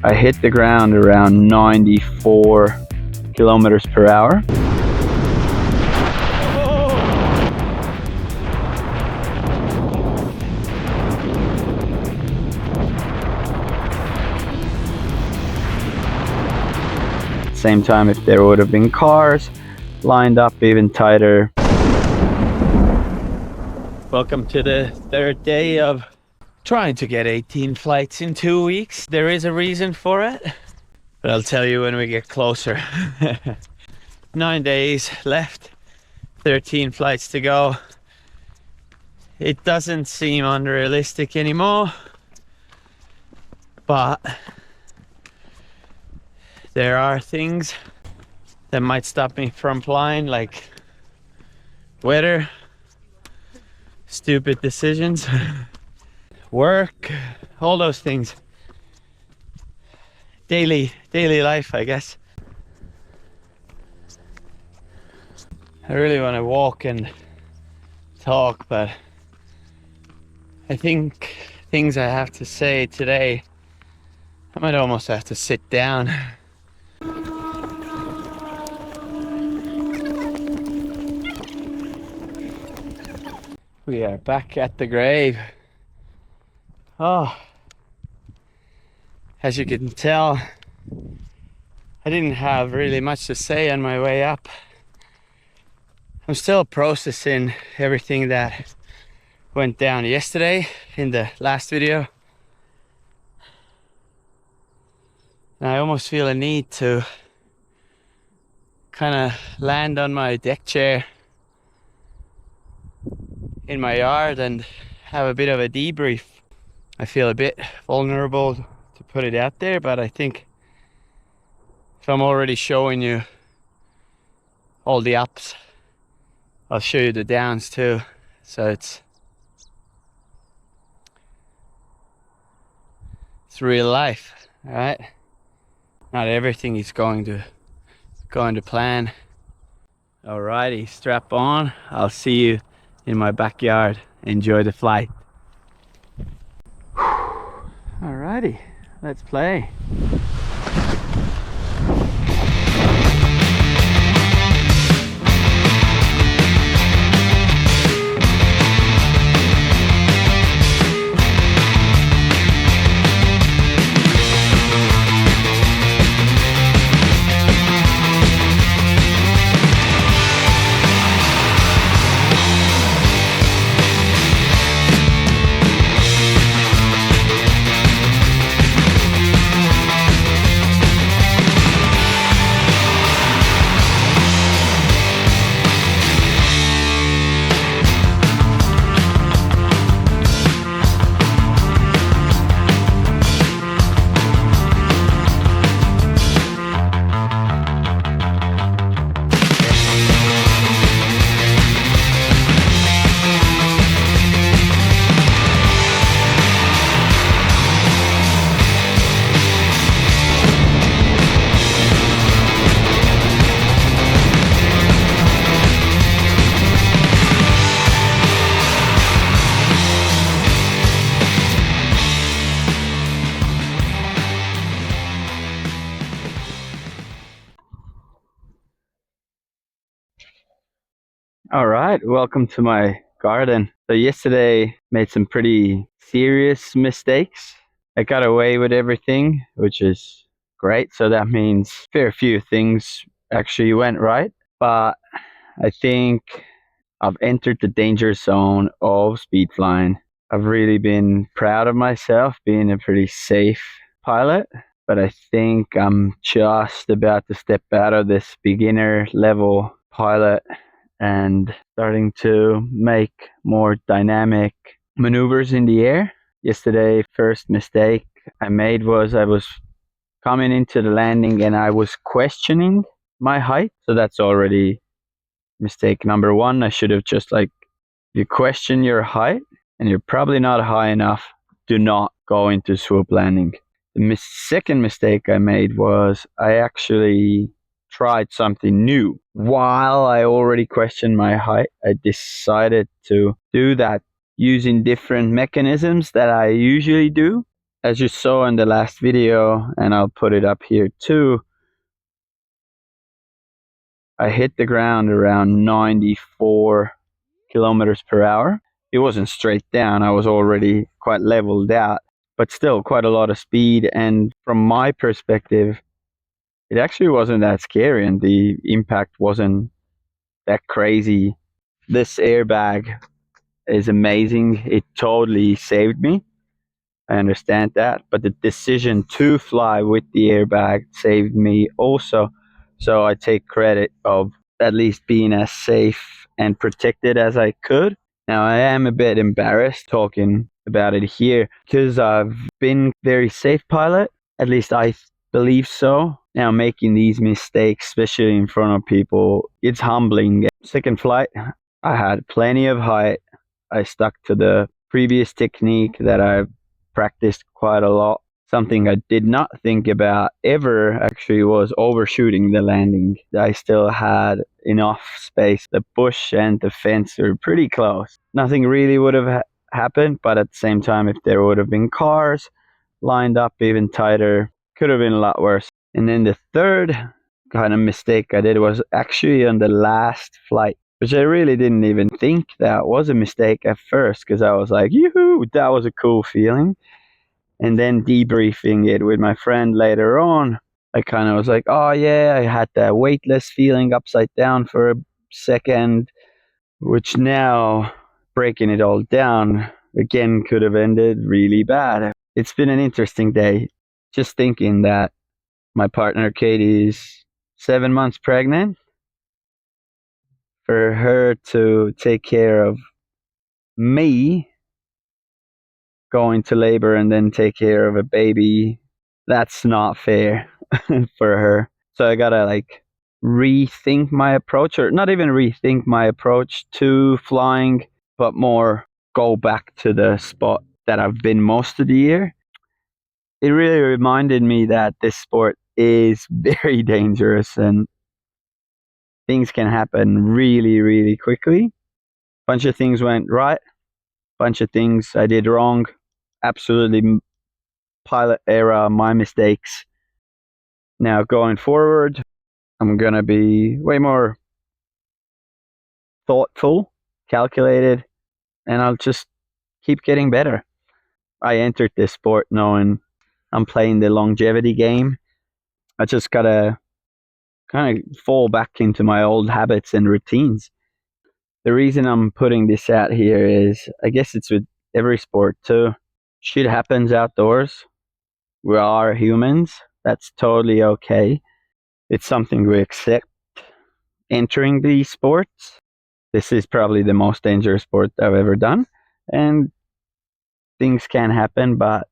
I hit the ground around 94 kilometers per hour. Same time, if there would have been cars lined up even tighter. Welcome to the third day of trying to get 18 flights in 2 weeks. There is a reason for it, but I'll tell you when we get closer. 9 days left, 13 flights to go. It doesn't seem unrealistic anymore, but there are things that might stop me from flying, like weather, stupid decisions, work, all those things. Daily life, I guess. I really want to walk and talk, but I think things I have to say today, I might almost have to sit down. We are back at the grave. Oh, as you can tell, I didn't have really much to say on my way up. I'm still processing everything that went down yesterday in the last video. And I almost feel a need to kind of land on my deck chair in my yard and have a bit of a debrief. I feel a bit vulnerable to put it out there, but I think if I'm already showing you all the ups, I'll show you the downs too. So it's real life, all right? Not everything is going to plan. Alrighty, strap on. I'll see you in my backyard. Enjoy the flight. Alrighty, let's play. All right, welcome to my garden. So yesterday made some pretty serious mistakes. I got away with everything, which is great. So that means fair few things actually went right. But I think I've entered the danger zone of speed flying. I've really been proud of myself being a pretty safe pilot, but I think I'm just about to step out of this beginner level pilot and starting to make more dynamic maneuvers in the air. Yesterday, first mistake I made was I was coming into the landing and I was questioning my height. So that's already mistake number one. I should have just you question your height and you're probably not high enough, do not go into swoop landing. The second mistake I made was I actually tried something new. While I already questioned my height, I decided to do that using different mechanisms that I usually do. as you saw in the last video, and I'll put it up here too, I hit the ground around 94 kilometers per hour. It wasn't straight down, I was already quite leveled out, but still quite a lot of speed. And from my perspective, it actually wasn't that scary, and the impact wasn't that crazy. This airbag is amazing. It totally saved me. I understand that, but the decision to fly with the airbag saved me also. So I take credit of at least being as safe and protected as I could. Now, I am a bit embarrassed talking about it here because I've been very safe pilot. At least I believe so. Now, making these mistakes, especially in front of people, it's humbling. Second flight, I had plenty of height. I stuck to the previous technique that I've practiced quite a lot. Something I did not think about ever actually was overshooting the landing. I still had enough space. The bush and the fence were pretty close. Nothing really would have happened, but at the same time, if there would have been cars lined up even tighter, could have been a lot worse. And then the third kind of mistake I did was actually on the last flight, which I really didn't even think that was a mistake at first, because I was like, yoo-hoo, that was a cool feeling. And then debriefing it with my friend later on, I kind of was like, oh yeah, I had that weightless feeling upside down for a second, which now, breaking it all down, again could have ended really bad. It's been an interesting day. Just thinking that my partner Katie is 7 months pregnant. For her to take care of me going to labor and then take care of a baby, that's not fair for her. So I gotta like rethink my approach, or not even rethink my approach to flying, but more go back to the spot that I've been most of the year. It really reminded me that this sport is very dangerous and things can happen really, really quickly. Bunch of things went right, bunch of things I did wrong. Absolutely pilot error, my mistakes. Now going forward, I'm gonna be way more thoughtful, calculated, and I'll just keep getting better. I entered this sport knowing I'm playing the longevity game. I just gotta kind of fall back into my old habits and routines. The reason I'm putting this out here is, I guess it's with every sport too. Shit happens outdoors. We are humans. That's totally okay. It's something we accept entering these sports. This is probably the most dangerous sport I've ever done. And things can happen, but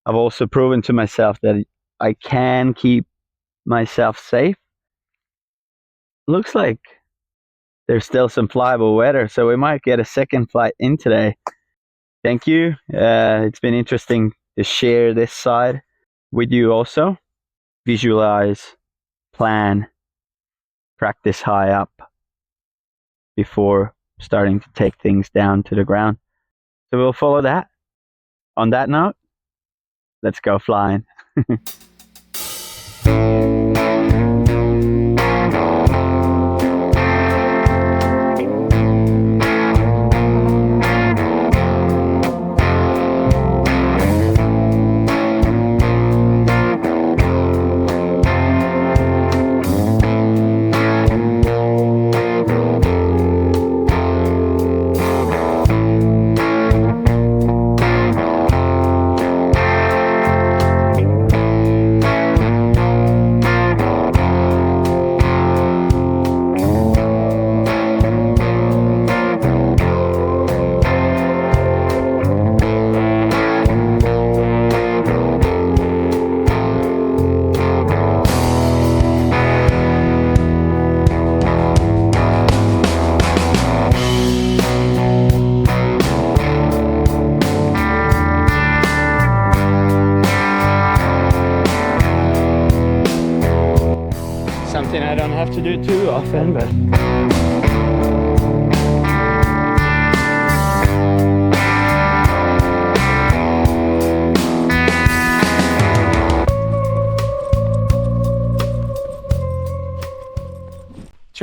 I've also proven to myself that I can keep myself safe. Looks like there's still some flyable weather, so we might get a second flight in today. Thank you. It's been interesting to share this side with you also. Visualize, plan, practice high up before starting to take things down to the ground. So we'll follow that. On that note, let's go flying. Something I don't have to do too often, but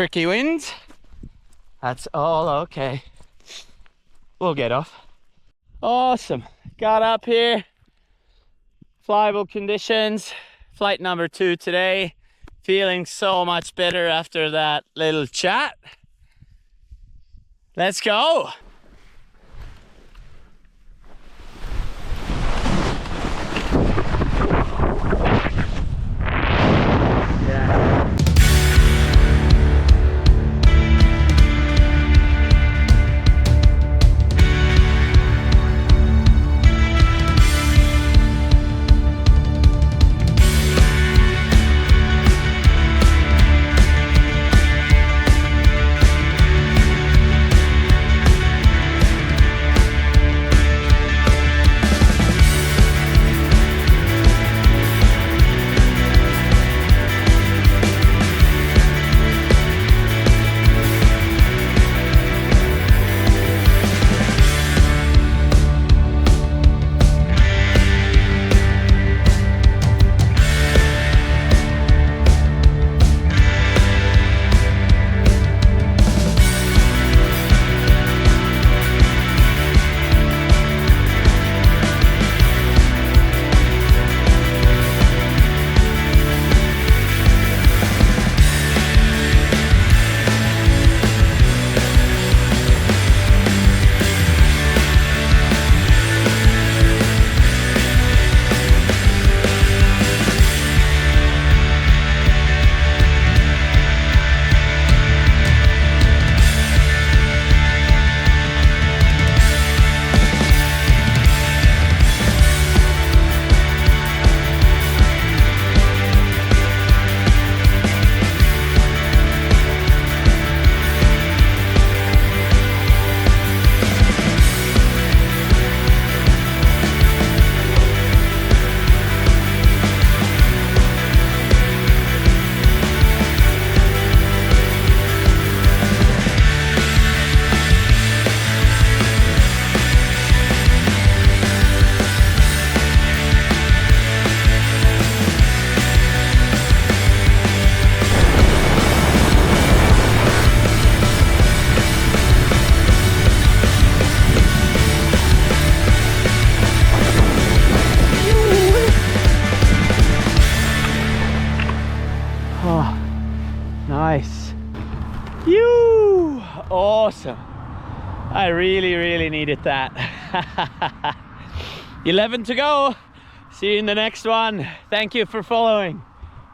tricky winds. That's all okay. We'll get off. Awesome. Got up here. Flyable conditions. Flight number 2 today. Feeling so much better after that little chat. Let's go. Nice. You awesome. I really needed that. 11 to go. See you in the next one. Thank you for following.